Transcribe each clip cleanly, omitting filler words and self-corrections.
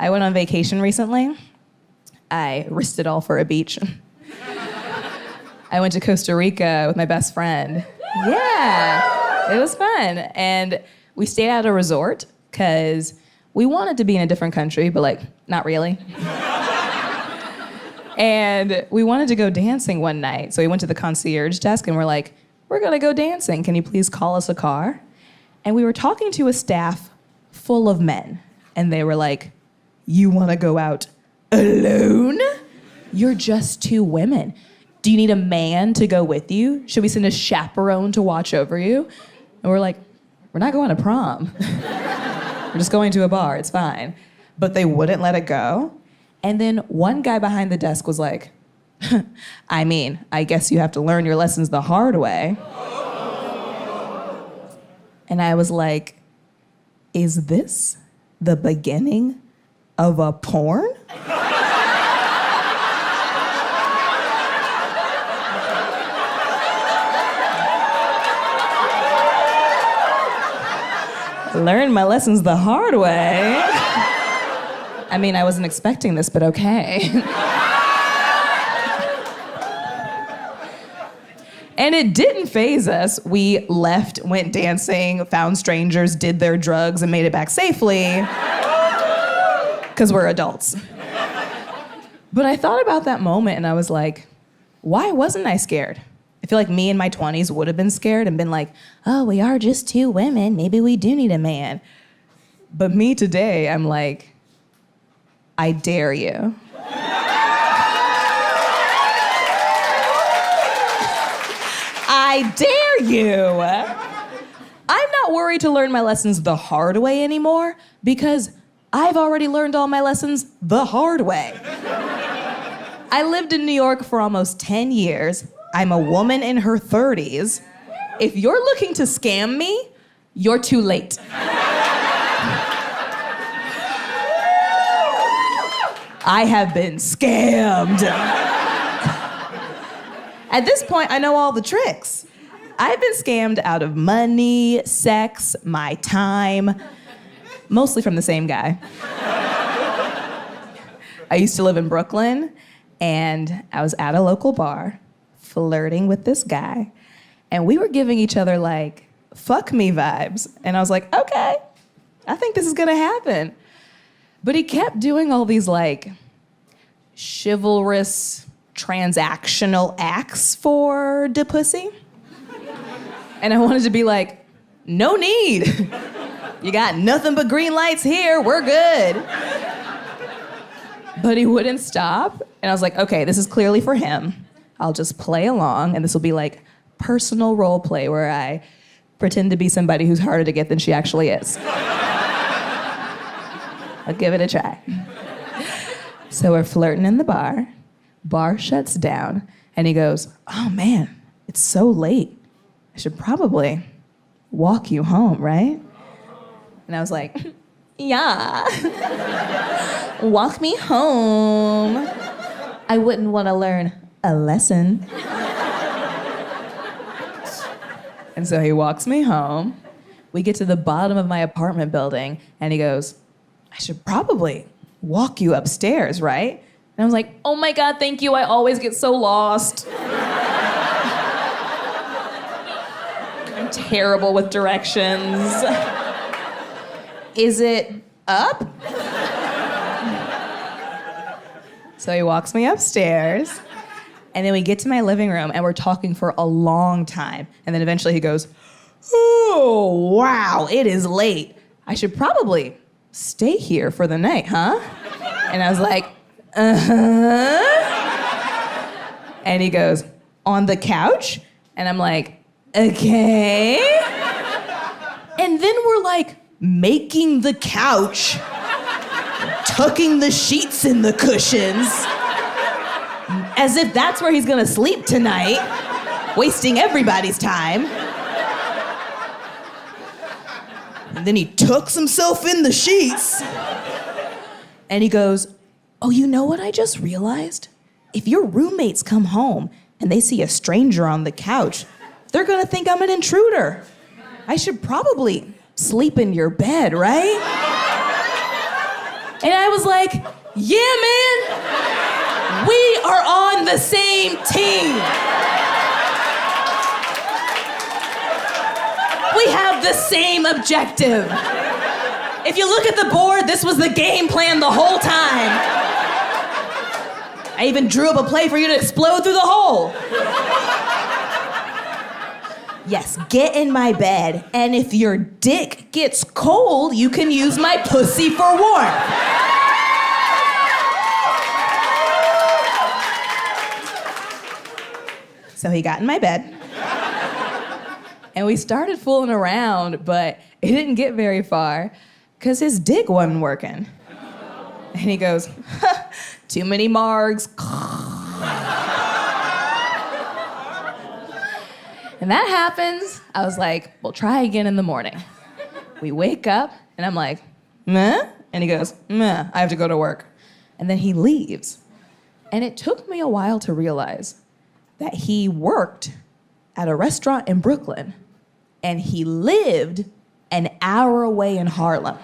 I went on vacation recently. I risked it all for a beach. I went to Costa Rica with my best friend. Yeah, it was fun. And we stayed at a resort because we wanted to be in a different country, but like, not really. And we wanted to go dancing one night. So we went to the concierge desk and we're like, we're gonna go dancing. Can you please call us a car? And we were talking to a staff full of men. And they were like, you wanna go out alone? You're just two women. Do you need a man to go with you? Should we send a chaperone to watch over you? And we're like, we're not going to prom. We're just going to a bar, it's fine. But they wouldn't let it go. And then one guy behind the desk was like, I mean, I guess you have to learn your lessons the hard way. And I was like, is this the beginning of a porn? Learn my lessons the hard way. I mean, I wasn't expecting this, but okay. And it didn't faze us. We left, went dancing, found strangers, did their drugs, and made it back safely. Because we're adults. But I thought about that moment and I was like, why wasn't I scared? I feel like me in my 20s would have been scared and been like, oh, we are just two women. Maybe we do need a man. But me today, I'm like, I dare you. I dare you. I'm not worried to learn my lessons the hard way anymore because I've already learned all my lessons the hard way. I lived in New York for almost 10 years. I'm a woman in her 30s. If you're looking to scam me, you're too late. I have been scammed. At this point, I know all the tricks. I've been scammed out of money, sex, my time, mostly from the same guy. I used to live in Brooklyn, and I was at a local bar, flirting with this guy, and we were giving each other like, fuck me vibes. And I was like, okay, I think this is gonna happen. But he kept doing all these like chivalrous, transactional acts for the pussy. And I wanted to be like, no need. You got nothing but green lights here, we're good. But he wouldn't stop. And I was like, okay, this is clearly for him. I'll just play along, and this will be like personal role play where I pretend to be somebody who's harder to get than she actually is. I'll give it a try. So we're flirting in the bar. Bar shuts down, and he goes, oh man, it's so late. I should probably walk you home, right? And I was like, yeah. Walk me home. I wouldn't want to learn a lesson. And so he walks me home. We get to the bottom of my apartment building, and he goes, I should probably walk you upstairs, right? And I was like, oh my God, thank you. I always get so lost. I'm terrible with directions. Is it up? So he walks me upstairs. And then we get to my living room and we're talking for a long time. And then eventually he goes, oh, wow, it is late. I should probably stay here for the night, huh? And I was like, uh-huh. And he goes, on the couch? And I'm like, okay. And then we're like making the couch, tucking the sheets in the cushions, as if that's where he's gonna sleep tonight, wasting everybody's time. And then he tucks himself in the sheets. And he goes, oh, you know what I just realized? If your roommates come home and they see a stranger on the couch, they're gonna think I'm an intruder. I should probably sleep in your bed, right? And I was like, yeah, man, we are on the same team. We have the same objective. If you look at the board, this was the game plan the whole time. I even drew up a play for you to explode through the hole. Yes, get in my bed, and if your dick gets cold, you can use my pussy for warmth. So he got in my bed, and we started fooling around, but it didn't get very far, because his dick wasn't working. And he goes, too many margs. And that happens. I was like, well, try again in the morning. We wake up, and I'm like, meh? And he goes, meh, I have to go to work. And then he leaves. And it took me a while to realize that he worked at a restaurant in Brooklyn, and he lived an hour away in Harlem.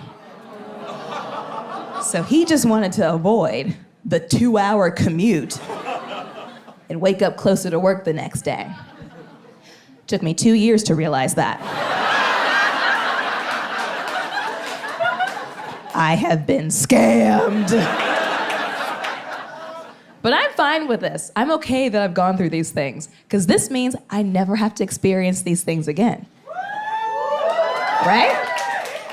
So he just wanted to avoid the 2-hour commute and wake up closer to work the next day. Took me 2 years to realize that. I have been scammed. But I'm fine with this. I'm okay that I've gone through these things, because this means I never have to experience these things again. Right?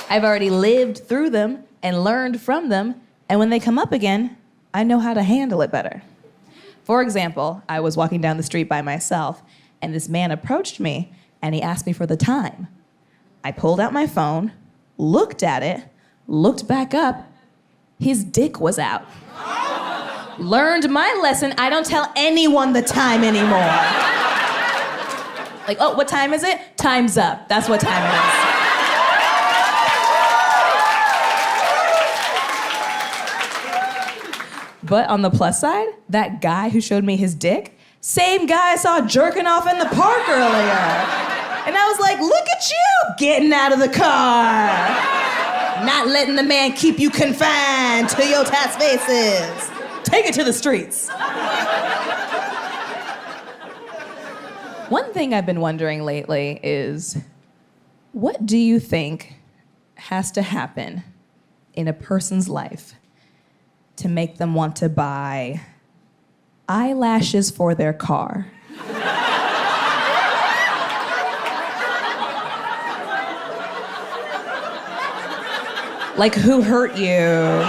I've already lived through them and learned from them, and when they come up again, I know how to handle it better. For example, I was walking down the street by myself, and this man approached me, and he asked me for the time. I pulled out my phone, looked at it, looked back up, his dick was out. Learned my lesson, I don't tell anyone the time anymore. Like, oh, what time is it? Time's up. That's what time it is. But on the plus side, that guy who showed me his dick, same guy I saw jerking off in the park earlier. And I was like, look at you getting out of the car. Not letting the man keep you confined to your tight spaces. Take it to the streets. One thing I've been wondering lately is, what do you think has to happen in a person's life to make them want to buy eyelashes for their car? Like, who hurt you?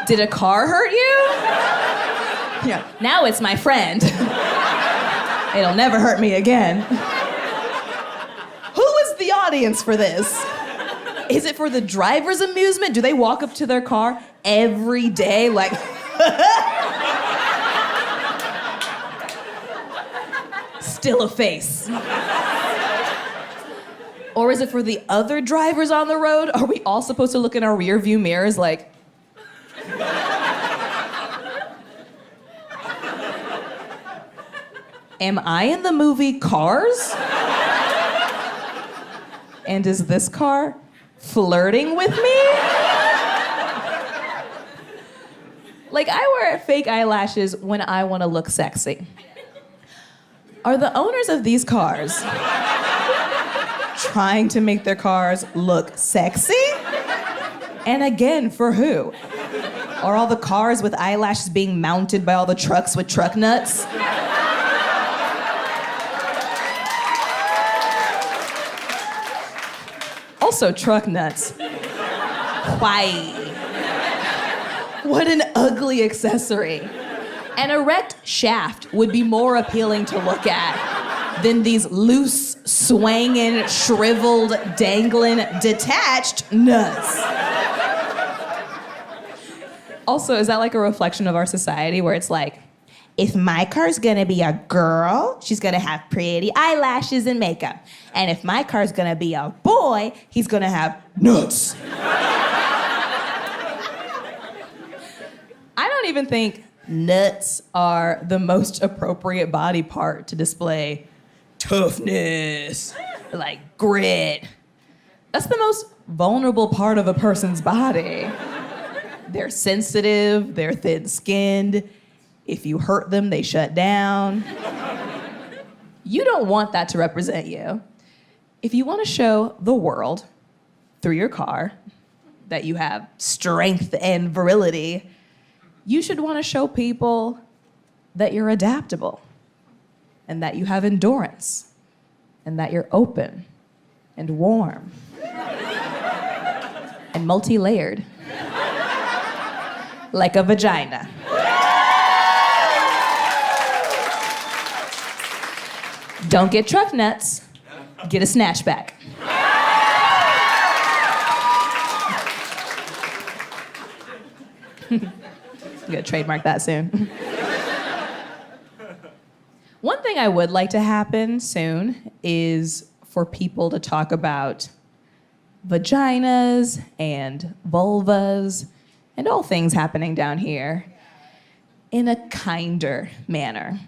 Did a car hurt you? Yeah. Now it's my friend. It'll never hurt me again. Who is the audience for this? Is it for the driver's amusement? Do they walk up to their car every day like... Still a face. Or is it for the other drivers on the road? Are we all supposed to look in our rear view mirrors like... Am I in the movie Cars? And is this car flirting with me? Like, I wear fake eyelashes when I want to look sexy. Are the owners of these cars trying to make their cars look sexy? And again, for who? Are all the cars with eyelashes being mounted by all the trucks with truck nuts? Also, truck nuts. Why? What an ugly accessory. An erect shaft would be more appealing to look at than these loose, swanging, shriveled, dangling, detached nuts. Also, is that like a reflection of our society where it's like, if my car's gonna be a girl, she's gonna have pretty eyelashes and makeup. And if my car's gonna be a boy, he's gonna have nuts. I don't even think nuts are the most appropriate body part to display toughness, like grit. That's the most vulnerable part of a person's body. They're sensitive, they're thin-skinned. If you hurt them, they shut down. You don't want that to represent you. If you want to show the world through your car that you have strength and virility, you should want to show people that you're adaptable and that you have endurance and that you're open and warm and multi-layered, like a vagina. Don't get truck nuts, get a snatchback. I'm gonna trademark that soon. One thing I would like to happen soon is for people to talk about vaginas and vulvas and all things happening down here in a kinder manner.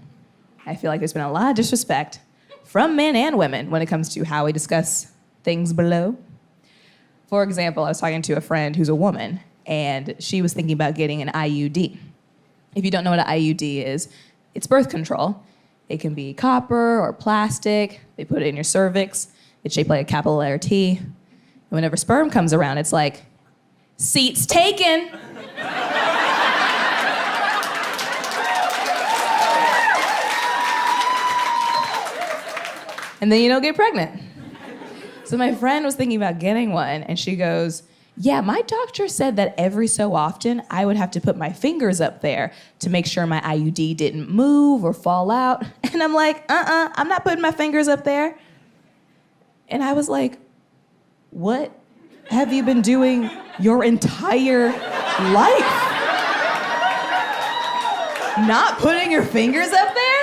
I feel like there's been a lot of disrespect from men and women when it comes to how we discuss things below. For example, I was talking to a friend who's a woman, and she was thinking about getting an IUD. If you don't know what an IUD is, it's birth control. It can be copper or plastic. They put it in your cervix. It's shaped like a capital letter T. And whenever sperm comes around, it's like, seats taken. And then you don't get pregnant. So my friend was thinking about getting one, and she goes, yeah, my doctor said that every so often I would have to put my fingers up there to make sure my IUD didn't move or fall out. And I'm like, I'm not putting my fingers up there. And I was like, what have you been doing your entire life? Not putting your fingers up there?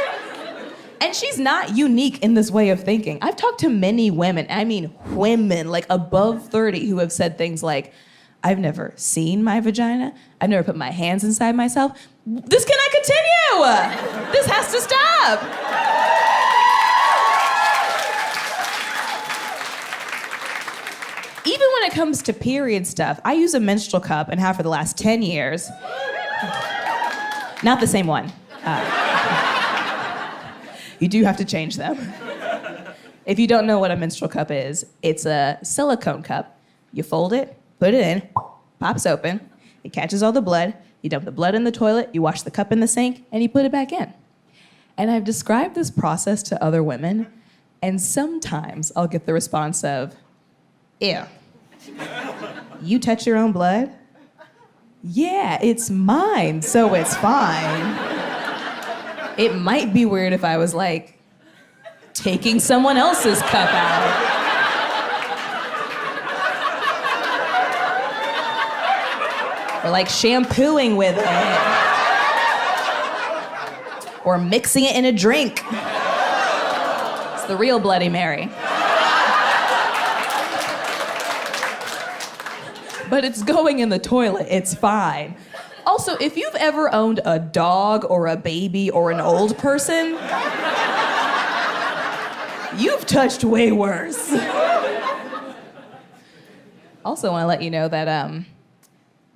And she's not unique in this way of thinking. I've talked to many women, I mean women, like above 30, who have said things like, I've never seen my vagina. I've never put my hands inside myself. This cannot continue. This has to stop. Even when it comes to period stuff, I use a menstrual cup and have for the last 10 years. Not the same one. You do have to change them. If you don't know what a menstrual cup is, it's a silicone cup. You fold it, put it in, pops open, it catches all the blood, you dump the blood in the toilet, you wash the cup in the sink, and you put it back in. And I've described this process to other women, and sometimes I'll get the response of, ew, you touch your own blood? Yeah, it's mine, so it's fine. It might be weird if I was like taking someone else's cup out. Or like shampooing with it. Or mixing it in a drink. It's the real Bloody Mary. But it's going in the toilet, it's fine. Also, if you've ever owned a dog or a baby or an old person, you've touched way worse. Also, I want to let you know that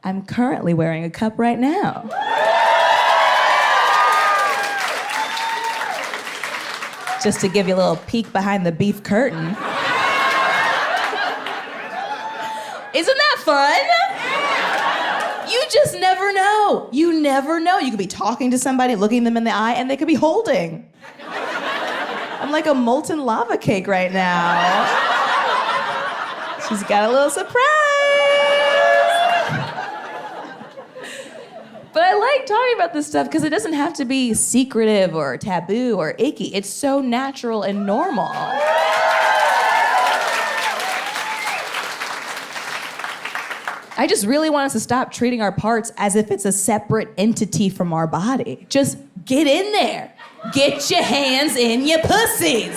I'm currently wearing a cup right now. Just to give you a little peek behind the beef curtain. Isn't that fun? You just never know. You never know. You could be talking to somebody, looking them in the eye, and they could be holding. I'm like a molten lava cake right now. She's got a little surprise. But I like talking about this stuff because it doesn't have to be secretive or taboo or icky. It's so natural and normal. I just really want us to stop treating our parts as if it's a separate entity from our body. Just get in there. Get your hands in your pussies.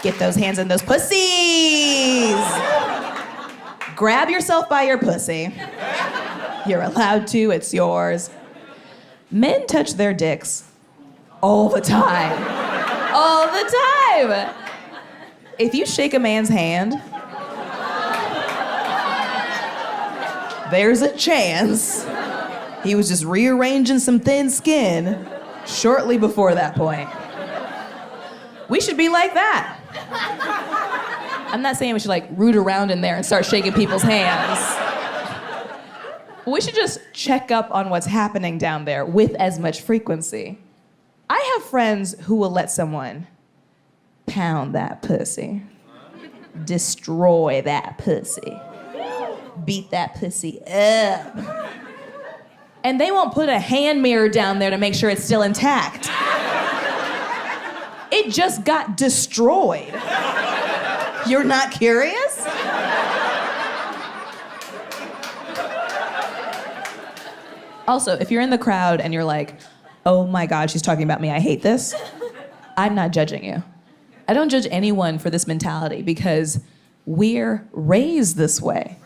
Get those hands in those pussies. Grab yourself by your pussy. You're allowed to, it's yours. Men touch their dicks all the time. All the time. If you shake a man's hand, there's a chance he was just rearranging some thin skin shortly before that point. We should be like that. I'm not saying we should like root around in there and start shaking people's hands. We should just check up on what's happening down there with as much frequency. I have friends who will let someone pound that pussy, destroy that pussy, beat that pussy up. And they won't put a hand mirror down there to make sure it's still intact. It just got destroyed. You're not curious? Also, if you're in the crowd and you're like, oh my God, she's talking about me, I hate this, I'm not judging you. I don't judge anyone for this mentality because we're raised this way.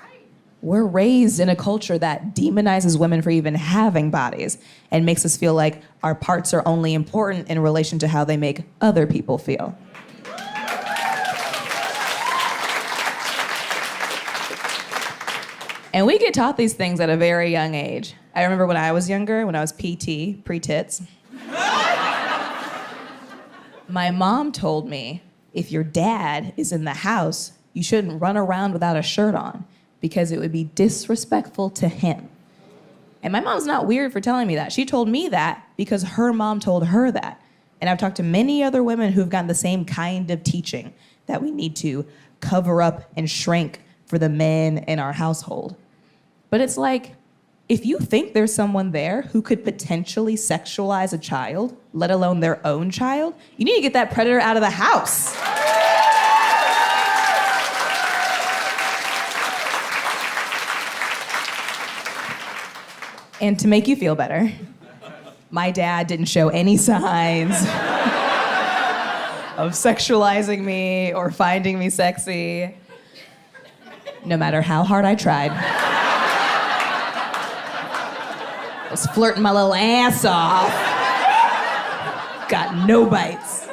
We're raised in a culture that demonizes women for even having bodies and makes us feel like our parts are only important in relation to how they make other people feel. And we get taught these things at a very young age. I remember when I was younger, when I was PT, pre-tits, my mom told me, if your dad is in the house, you shouldn't run around without a shirt on because it would be disrespectful to him. And my mom's not weird for telling me that. She told me that because her mom told her that. And I've talked to many other women who've gotten the same kind of teaching, that we need to cover up and shrink for the men in our household. But it's like, if you think there's someone there who could potentially sexualize a child, let alone their own child, you need to get that predator out of the house. And to make you feel better, my dad didn't show any signs of sexualizing me or finding me sexy, no matter how hard I tried. I was flirting my little ass off. Got no bites.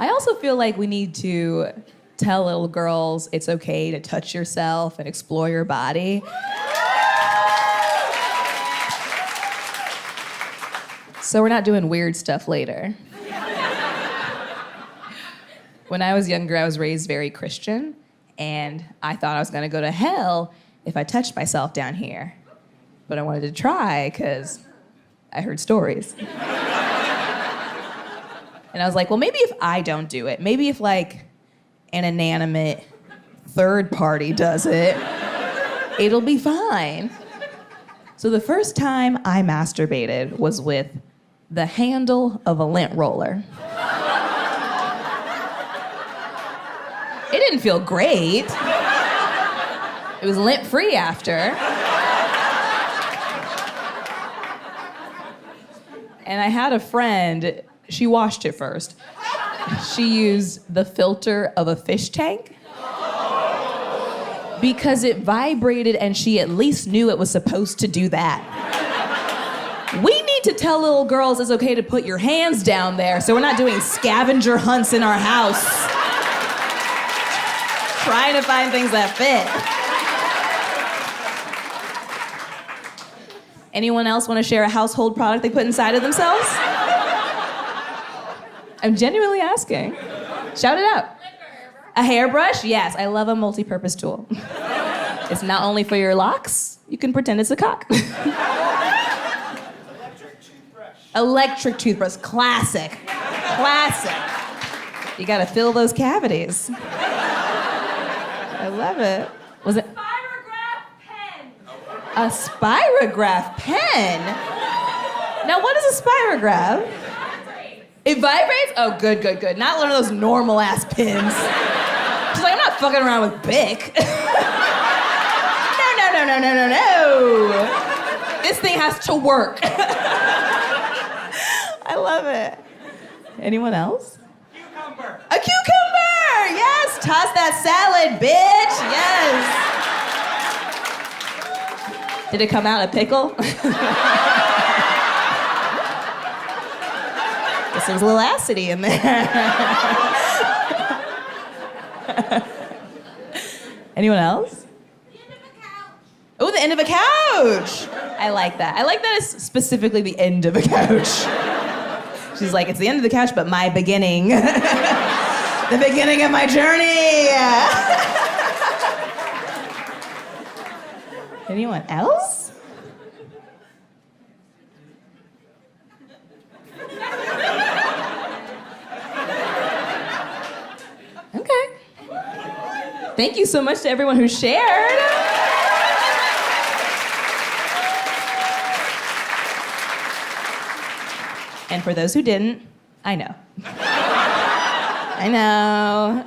I also feel like we need to tell little girls it's okay to touch yourself and explore your body. So we're not doing weird stuff later. When I was younger, I was raised very Christian, and I thought I was gonna go to hell if I touched myself down here. But I wanted to try because I heard stories. And I was like, well, maybe if I don't do it, maybe if like an inanimate third party does it, it'll be fine. So the first time I masturbated was with the handle of a lint roller. It didn't feel great. It was lint-free after. And I had a friend, she washed it first. She used the filter of a fish tank because it vibrated and she at least knew it was supposed to do that. We need to tell little girls it's okay to put your hands down there so we're not doing scavenger hunts in our house, trying to find things that fit. Anyone else want to share a household product they put inside of themselves? I'm genuinely asking. Shout it out. A hairbrush? Yes, I love a multi-purpose tool. It's not only for your locks, you can pretend it's a cock. Electric toothbrush, classic. Classic. You gotta fill those cavities. I love it. Was it? A spirograph pen? Now, what is a spirograph? It vibrates? Oh, good, good, good. Not one of those normal-ass pins. She's like, I'm not fucking around with Bic. No. This thing has to work. I love it. Anyone else? Cucumber. A cucumber! Yes! Toss that salad, bitch! Yes! Did it come out a pickle? Guess there was a little acidity in there. Anyone else? The end of a couch. Oh, the end of a couch. I like that. I like that it's specifically the end of a couch. She's like, it's the end of the couch, but my beginning. The beginning of my journey. Anyone else? Okay. Thank you so much to everyone who shared. And for those who didn't, I know. I know.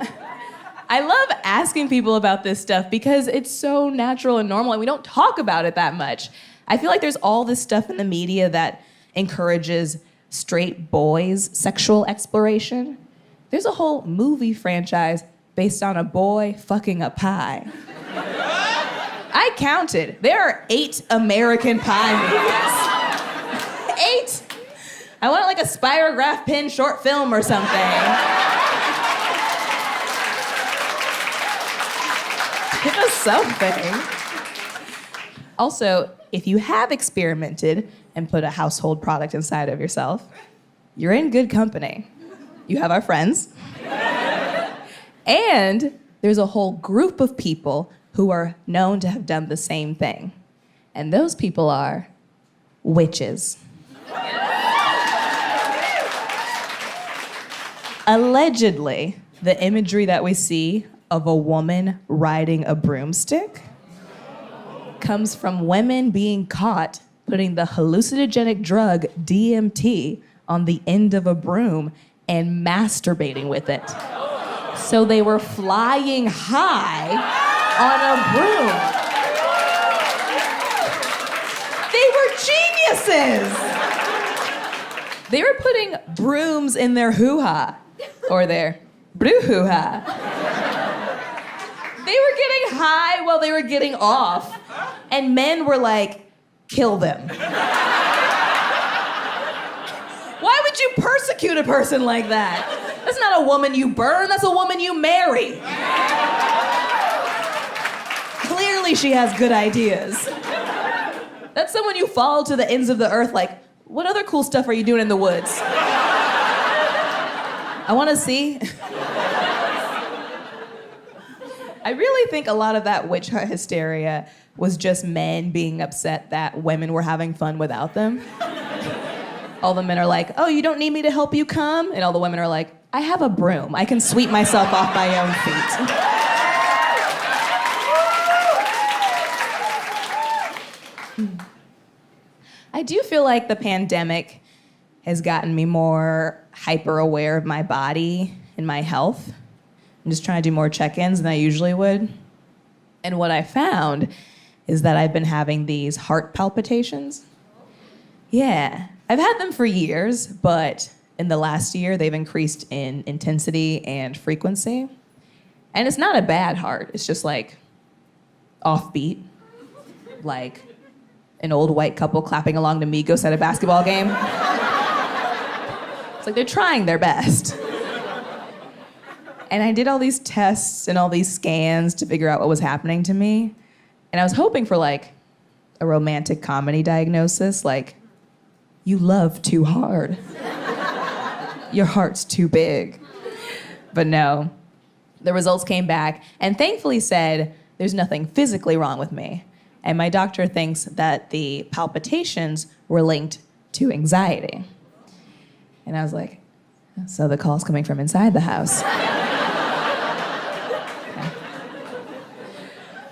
I love asking people about this stuff because it's so natural and normal and we don't talk about it that much. I feel like there's all this stuff in the media that encourages straight boys' sexual exploration. There's a whole movie franchise based on a boy fucking a pie. I counted. There are 8 American Pie movies. 8! I want like a Spirograph pin short film or something. Give us something. Also, if you have experimented and put a household product inside of yourself, you're in good company. You have our friends. And there's a whole group of people who are known to have done the same thing. And those people are witches. Allegedly, the imagery that we see of a woman riding a broomstick comes from women being caught putting the hallucinogenic drug DMT on the end of a broom and masturbating with it. So they were flying high on a broom. They were geniuses. They were putting brooms in their hoo-ha, or their bru-hoo-ha. They were getting high while they were getting off, and men were like, kill them. Why would you persecute a person like that? That's not a woman you burn, that's a woman you marry. Clearly she has good ideas. That's someone you follow to the ends of the earth like, what other cool stuff are you doing in the woods? I want to see. I really think a lot of that witch hunt hysteria was just men being upset that women were having fun without them. All the men are like, oh, you don't need me to help you come? And all the women are like, I have a broom. I can sweep myself off my own feet. I do feel like the pandemic has gotten me more hyper aware of my body and my health. I'm just trying to do more check-ins than I usually would. And what I found is that I've been having these heart palpitations. Yeah, I've had them for years, but in the last year, they've increased in intensity and frequency. And it's not a bad heart, it's just like offbeat, like an old white couple clapping along to Migos at a basketball game. It's like they're trying their best. And I did all these tests and all these scans to figure out what was happening to me. And I was hoping for like a romantic comedy diagnosis, like, you love too hard. Your heart's too big. But no, the results came back and thankfully said there's nothing physically wrong with me. And my doctor thinks that the palpitations were linked to anxiety. And I was like, so the call's coming from inside the house.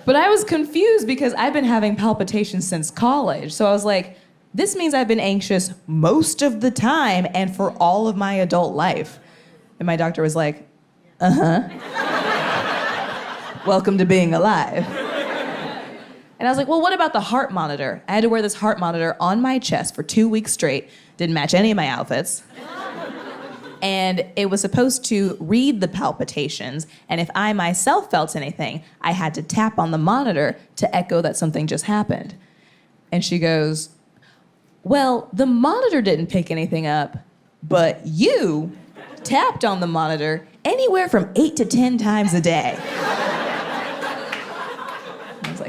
But I was confused because I've been having palpitations since college. So I was like, this means I've been anxious most of the time and for all of my adult life. And my doctor was like, welcome to being alive. And I was like, well, what about the heart monitor? I had to wear this heart monitor on my chest for 2 weeks straight. Didn't match any of my outfits. And it was supposed to read the palpitations, and if I myself felt anything, I had to tap on the monitor to echo that something just happened. And she goes, well, the monitor didn't pick anything up, but you tapped on the monitor anywhere from 8 to 10 times a day.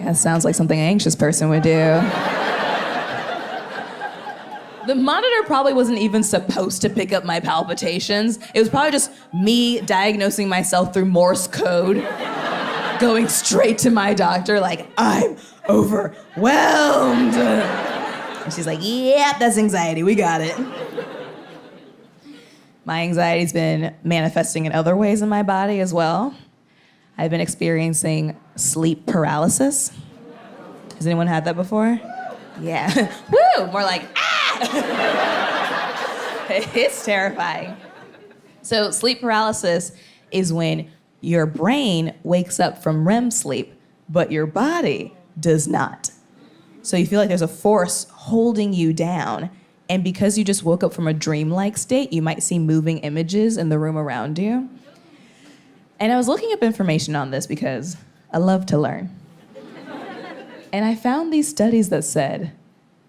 That sounds like something an anxious person would do. The monitor probably wasn't even supposed to pick up my palpitations. It was probably just me diagnosing myself through Morse code, going straight to my doctor like, I'm overwhelmed. And she's like, yeah, that's anxiety, we got it. My anxiety's been manifesting in other ways in my body as well. I've been experiencing sleep paralysis. Has anyone had that before? Yeah. Woo! More like, it's terrifying. So sleep paralysis is when your brain wakes up from REM sleep, but your body does not. So you feel like there's a force holding you down, and because you just woke up from a dreamlike state, you might see moving images in the room around you. And I was looking up information on this because I love to learn. And I found these studies that said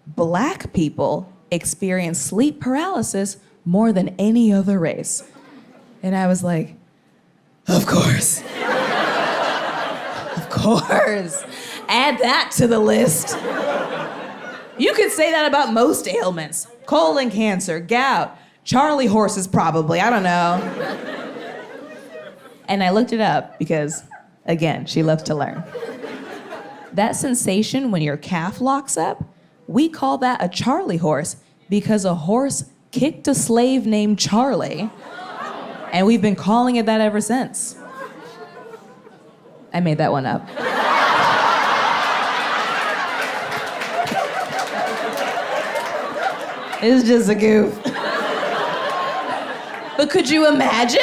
Black people experience sleep paralysis more than any other race. And I was like, of course. Of course. Add that to the list. You could say that about most ailments. Colon cancer, gout, Charlie horses probably, I don't know. And I looked it up because, again, she loves to learn. That sensation when your calf locks up, we call that a Charlie horse because a horse kicked a slave named Charlie, and we've been calling it that ever since. I made that one up. It was just a goof. But could you imagine?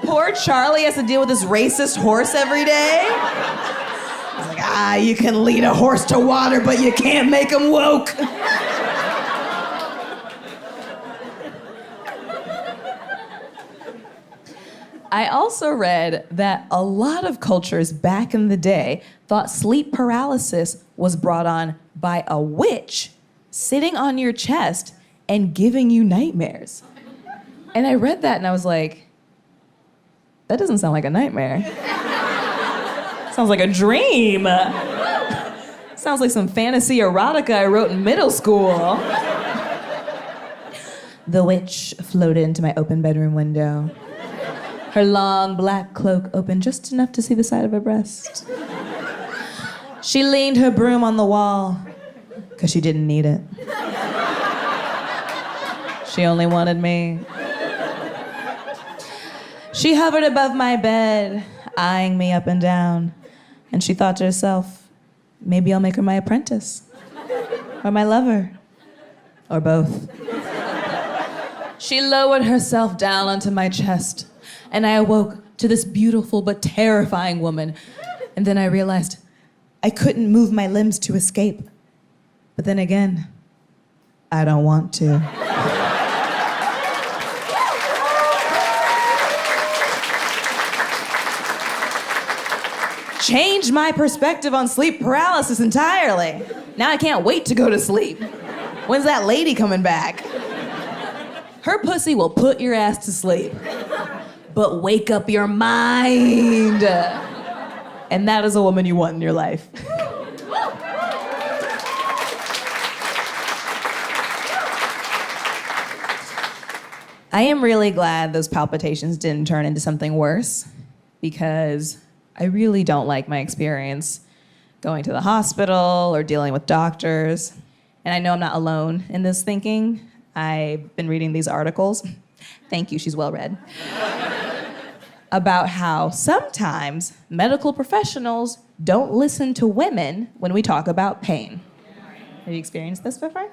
Poor Charlie has to deal with this racist horse every day. He's like, you can lead a horse to water, but you can't make him woke. I also read that a lot of cultures back in the day thought sleep paralysis was brought on by a witch sitting on your chest and giving you nightmares. And I read that and I was like, that doesn't sound like a nightmare. Sounds like a dream. Sounds like some fantasy erotica I wrote in middle school. The witch floated into my open bedroom window. Her long black cloak opened just enough to see the side of her breast. She leaned her broom on the wall because she didn't need it. She only wanted me. She hovered above my bed, eyeing me up and down, and she thought to herself, maybe I'll make her my apprentice, or my lover, or both. She lowered herself down onto my chest, and I awoke to this beautiful but terrifying woman. And then I realized I couldn't move my limbs to escape. But then again, I don't want to. Changed my perspective on sleep paralysis entirely. Now I can't wait to go to sleep. When's that lady coming back? Her pussy will put your ass to sleep, but wake up your mind. And that is a woman you want in your life. I am really glad those palpitations didn't turn into something worse, because I really don't like my experience going to the hospital or dealing with doctors. And I know I'm not alone in this thinking. I've been reading these articles. Thank you, she's well read. About how sometimes medical professionals don't listen to women when we talk about pain. Have you experienced this before?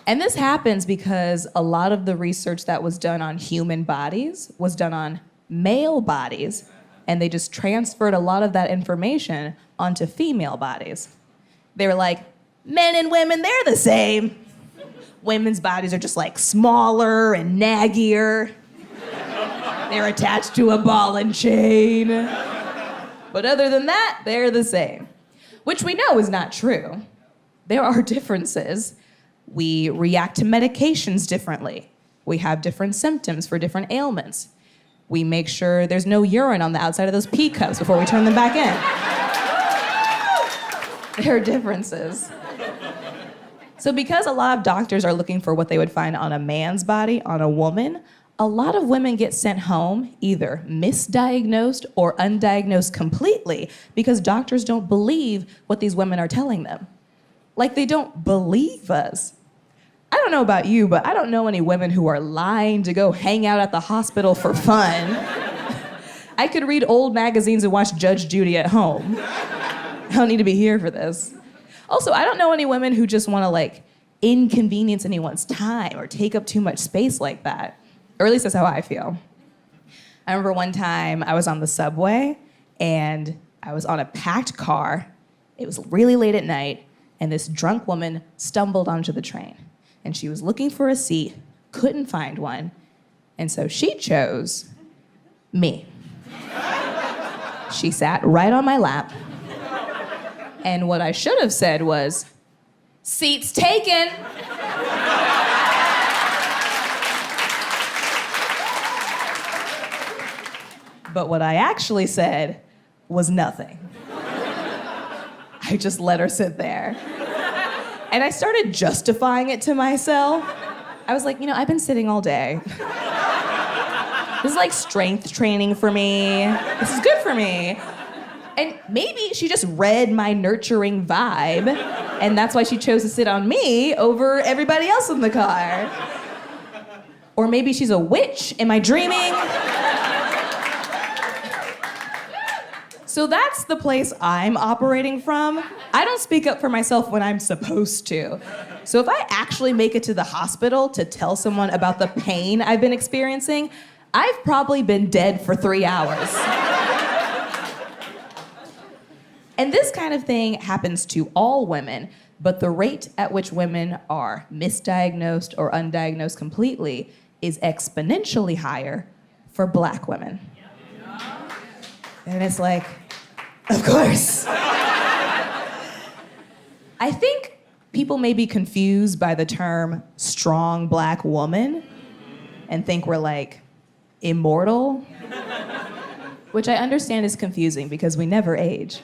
And this happens because a lot of the research that was done on human bodies was done on male bodies, and they just transferred a lot of that information onto female bodies. They were like, men and women, they're the same. Women's bodies are just like smaller and naggier. They're attached to a ball and chain. But other than that, they're the same. Which we know is not true. There are differences. We react to medications differently. We have different symptoms for different ailments. We make sure there's no urine on the outside of those pee cups before we turn them back in. There are differences. So because a lot of doctors are looking for what they would find on a man's body, on a woman, a lot of women get sent home either misdiagnosed or undiagnosed completely because doctors don't believe what these women are telling them. Like, they don't believe us. I don't know about you, but I don't know any women who are lying to go hang out at the hospital for fun. I could read old magazines and watch Judge Judy at home. I don't need to be here for this. Also, I don't know any women who just want to, like, inconvenience anyone's time or take up too much space like that. Or at least that's how I feel. I remember one time I was on the subway and I was on a packed car. It was really late at night, and this drunk woman stumbled onto the train. And she was looking for a seat, couldn't find one, and so she chose me. She sat right on my lap, and what I should have said was, "Seats taken." But what I actually said was nothing. I just let her sit there. And I started justifying it to myself. I was like, I've been sitting all day. This is like strength training for me. This is good for me. And maybe she just read my nurturing vibe, and that's why she chose to sit on me over everybody else in the car. Or maybe she's a witch. Am I dreaming? So that's the place I'm operating from. I don't speak up for myself when I'm supposed to. So if I actually make it to the hospital to tell someone about the pain I've been experiencing, I've probably been dead for 3 hours. And this kind of thing happens to all women, but the rate at which women are misdiagnosed or undiagnosed completely is exponentially higher for Black women. And it's like, of course. I think people may be confused by the term strong Black woman and think we're like immortal, which I understand is confusing because we never age.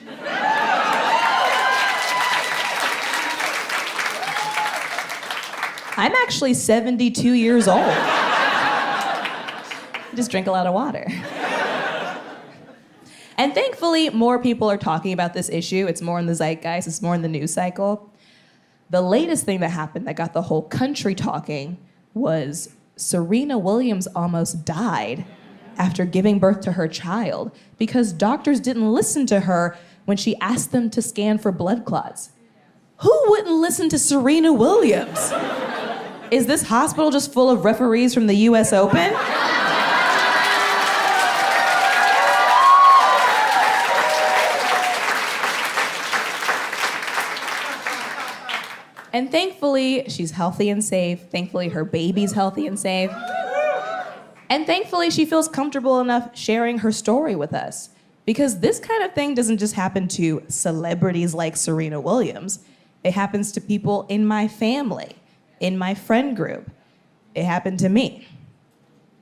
I'm actually 72 years old. I just drink a lot of water. And thankfully, more people are talking about this issue. It's more in the zeitgeist, it's more in the news cycle. The latest thing that happened that got the whole country talking was Serena Williams almost died after giving birth to her child because doctors didn't listen to her when she asked them to scan for blood clots. Who wouldn't listen to Serena Williams? Is this hospital just full of referees from the US Open? And thankfully, she's healthy and safe. Thankfully, her baby's healthy and safe. And thankfully, she feels comfortable enough sharing her story with us. Because this kind of thing doesn't just happen to celebrities like Serena Williams. It happens to people in my family, in my friend group. It happened to me.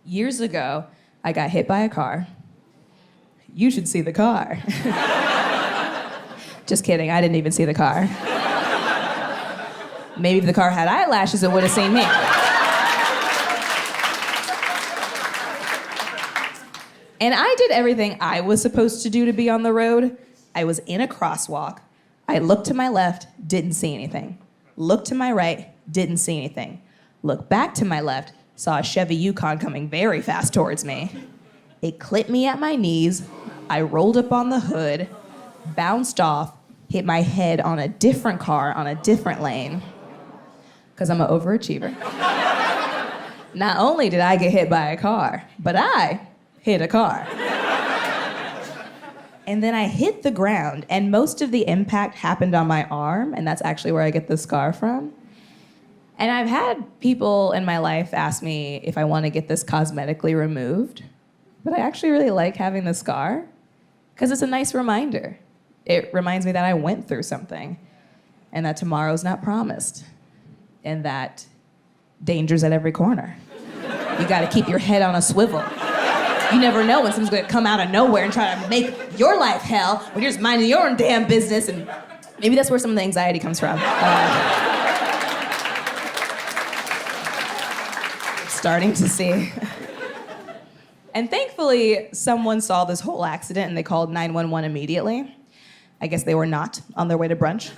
Years ago, I got hit by a car. You should see the car. Just kidding, I didn't even see the car. Maybe if the car had eyelashes, it would have seen me. And I did everything I was supposed to do to be on the road. I was in a crosswalk. I looked to my left, didn't see anything. Looked to my right, didn't see anything. Looked back to my left, saw a Chevy Yukon coming very fast towards me. It clipped me at my knees. I rolled up on the hood, bounced off, hit my head on a different car on a different lane. Because I'm an overachiever. Not only did I get hit by a car, but I hit a car. And then I hit the ground, and most of the impact happened on my arm, and that's actually where I get the scar from. And I've had people in my life ask me if I want to get this cosmetically removed, but I actually really like having the scar, because it's a nice reminder. It reminds me that I went through something, and that tomorrow's not promised. And that danger's at every corner. You gotta keep your head on a swivel. You never know when someone's gonna come out of nowhere and try to make your life hell when you're just minding your own damn business. And maybe that's where some of the anxiety comes from. Starting to see. And thankfully, someone saw this whole accident and they called 911 immediately. I guess they were not on their way to brunch.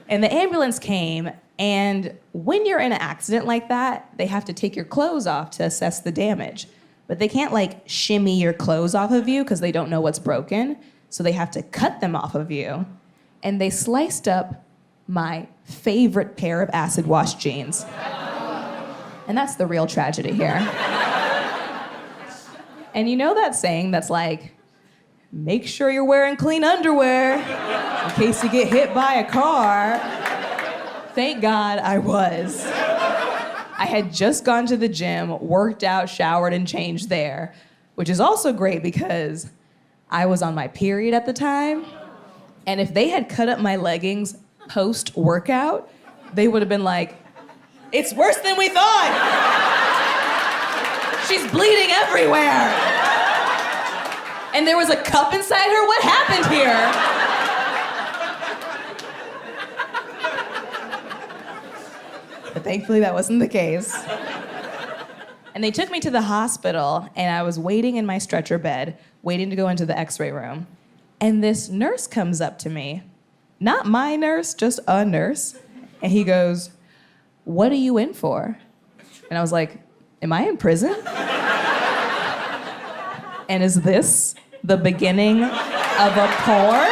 And the ambulance came, and when you're in an accident like that, they have to take your clothes off to assess the damage. But they can't like shimmy your clothes off of you because they don't know what's broken. So they have to cut them off of you. And they sliced up my favorite pair of acid wash jeans. And that's the real tragedy here. And you know that saying that's like, make sure you're wearing clean underwear in case you get hit by a car. Thank God I was. I had just gone to the gym, worked out, showered, and changed there, which is also great because I was on my period at the time. And if they had cut up my leggings post-workout, they would have been like, it's worse than we thought. She's bleeding everywhere. And there was a cup inside her? What happened here? But thankfully that wasn't the case. And they took me to the hospital, and I was waiting in my stretcher bed, waiting to go into the x-ray room. And this nurse comes up to me. Not my nurse, just a nurse. And he goes, what are you in for? And I was like, am I in prison? And is this the beginning of a porn?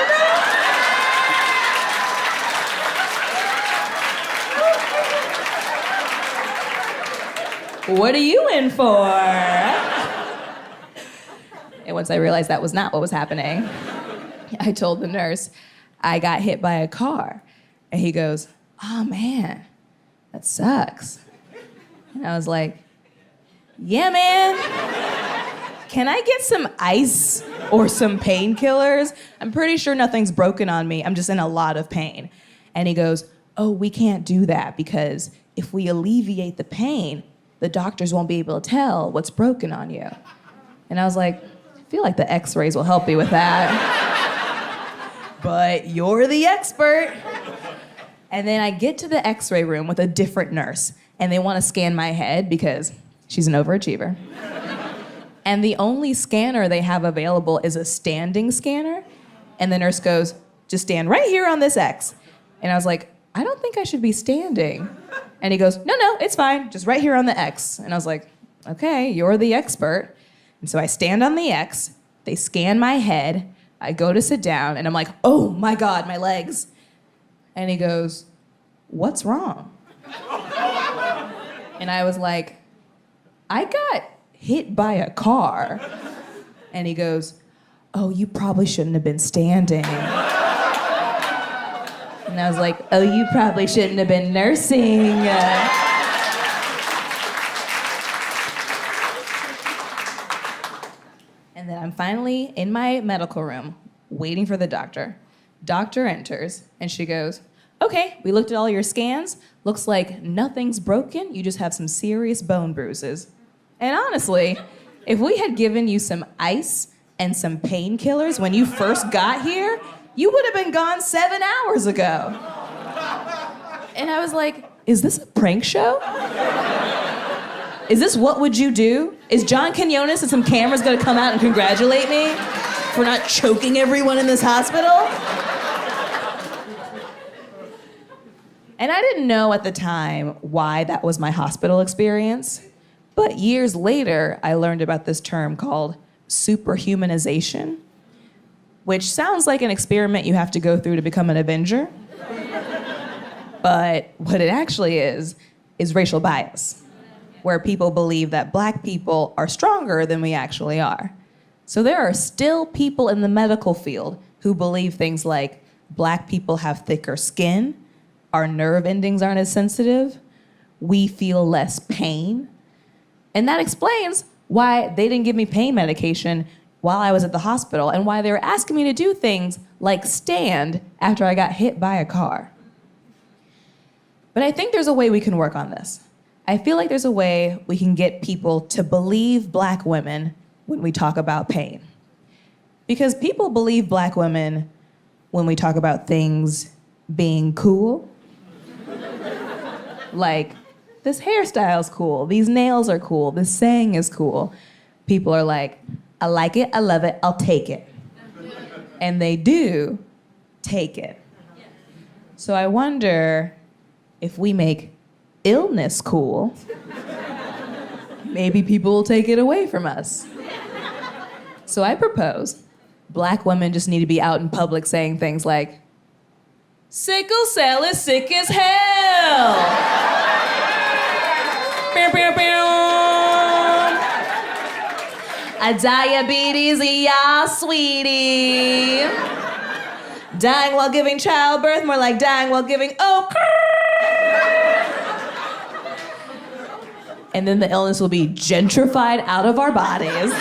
What are you in for? And once I realized that was not what was happening, I told the nurse, I got hit by a car. And he goes, oh man, that sucks. And I was like, yeah, man. Can I get some ice or some painkillers? I'm pretty sure nothing's broken on me. I'm just in a lot of pain. And he goes, oh, we can't do that because if we alleviate the pain, the doctors won't be able to tell what's broken on you. And I was like, I feel like the x-rays will help me with that. But you're the expert. And then I get to the x-ray room with a different nurse, and they want to scan my head because she's an overachiever. And the only scanner they have available is a standing scanner. And the nurse goes, just stand right here on this X. And I was like, I don't think I should be standing. And he goes, no, it's fine. Just right here on the X. And I was like, okay, you're the expert. And so I stand on the X. They scan my head. I go to sit down, and I'm like, oh my God, my legs. And he goes, what's wrong? And I was like, I got hit by a car. And he goes, oh, you probably shouldn't have been standing. And I was like, oh, you probably shouldn't have been nursing. And then I'm finally in my medical room, waiting for the doctor. Doctor enters, and she goes, okay, we looked at all your scans. Looks like nothing's broken. You just have some serious bone bruises. And honestly, if we had given you some ice and some painkillers when you first got here, you would have been gone 7 hours ago. And I was like, is this a prank show? Is this what would you do? Is John Quinones and some cameras gonna come out and congratulate me for not choking everyone in this hospital? And I didn't know at the time why that was my hospital experience. But years later, I learned about this term called superhumanization, which sounds like an experiment you have to go through to become an Avenger. But what it actually is racial bias, where people believe that Black people are stronger than we actually are. So there are still people in the medical field who believe things like Black people have thicker skin, our nerve endings aren't as sensitive, we feel less pain. And that explains why they didn't give me pain medication while I was at the hospital and why they were asking me to do things like stand after I got hit by a car. But I think there's a way we can work on this. I feel like there's a way we can get people to believe Black women when we talk about pain. Because people believe Black women when we talk about things being cool. Like, this hairstyle's cool, these nails are cool, this saying is cool. People are like, I like it, I love it, I'll take it. And they do take it. So I wonder if we make illness cool, maybe people will take it away from us. So I propose Black women just need to be out in public saying things like, sickle cell is sick as hell. Bow, bow, bow. A diabetes, yeah, sweetie. Dying while giving childbirth, more like dying while giving And then the illness will be gentrified out of our bodies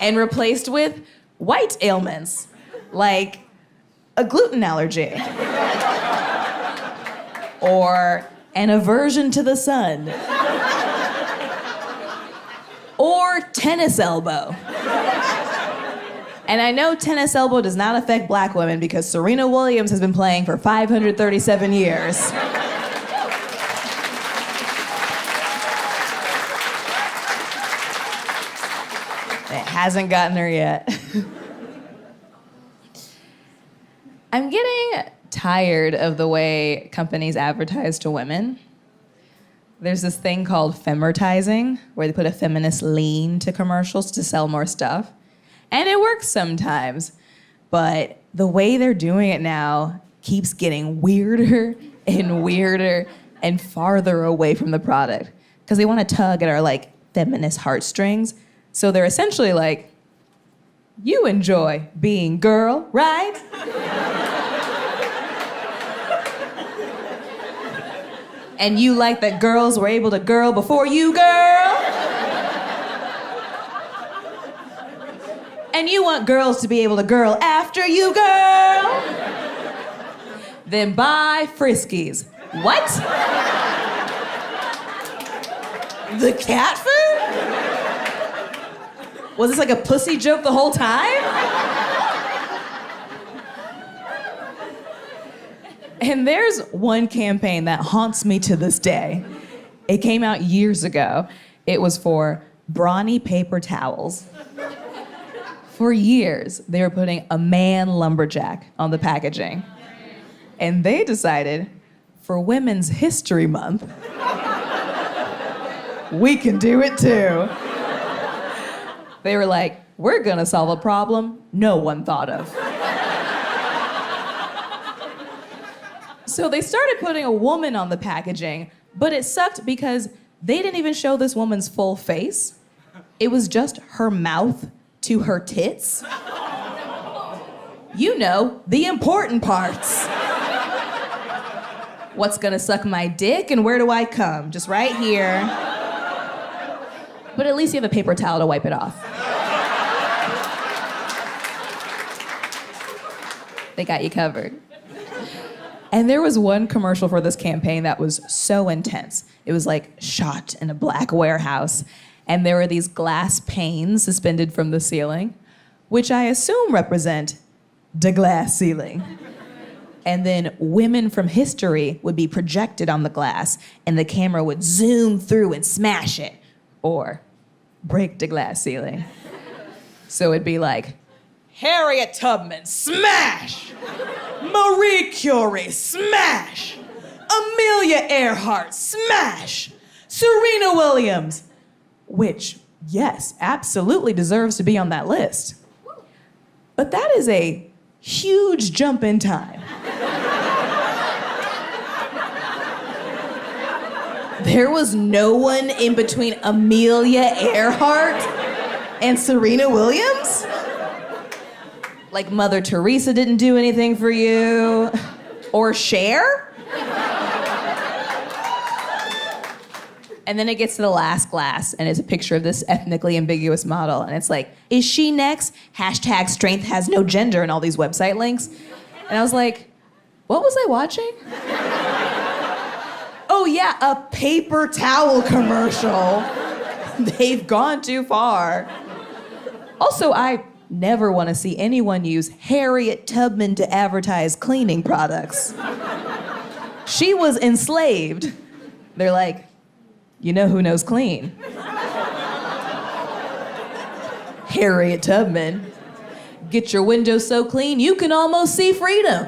and replaced with white ailments, like a gluten allergy or an aversion to the sun or tennis elbow. And I know tennis elbow does not affect Black women because Serena Williams has been playing for 537 years. It hasn't gotten her yet. I'm getting tired of the way companies advertise to women. There's this thing called femertising, where they put a feminist lean to commercials to sell more stuff. And it works sometimes, but the way they're doing it now keeps getting weirder and farther away from the product. Because they want to tug at our like feminist heartstrings. So they're essentially like, you enjoy being girl, right? And you like that girls were able to girl before you, girl? And you want girls to be able to girl after you, girl? Then buy Friskies. What? The cat food? Was this like a pussy joke the whole time? And there's one campaign that haunts me to this day. It came out years ago. It was for brawny paper towels. For years, they were putting a man lumberjack on the packaging. And they decided, for Women's History Month, we can do it too. They were like, we're gonna solve a problem no one thought of. So they started putting a woman on the packaging, but it sucked because they didn't even show this woman's full face. It was just her mouth to her tits. You know, the important parts. What's gonna suck my dick and where do I come? Just right here. But at least you have a paper towel to wipe it off. They got you covered. And there was one commercial for this campaign that was so intense. It was like shot in a black warehouse, and there were these glass panes suspended from the ceiling, which I assume represent the glass ceiling. And then women from history would be projected on the glass, and the camera would zoom through and smash it, or break the glass ceiling. So it'd be like, Harriet Tubman, smash! Marie Curie, smash! Amelia Earhart, smash! Serena Williams, which, yes, absolutely deserves to be on that list. But that is a huge jump in time. There was no one in between Amelia Earhart and Serena Williams? Like Mother Teresa didn't do anything for you? Or Cher? And then it gets to the last glass, and it's a picture of this ethnically ambiguous model, and it's like, is she next? Hashtag strength has no gender, and all these website links. And I was like, what was I watching? Oh, Oh yeah, a paper towel commercial. They've gone too far. Also, I never want to see anyone use Harriet Tubman to advertise cleaning products. She was enslaved. They're like, you know who knows clean? Harriet Tubman. Get your windows so clean you can almost see freedom.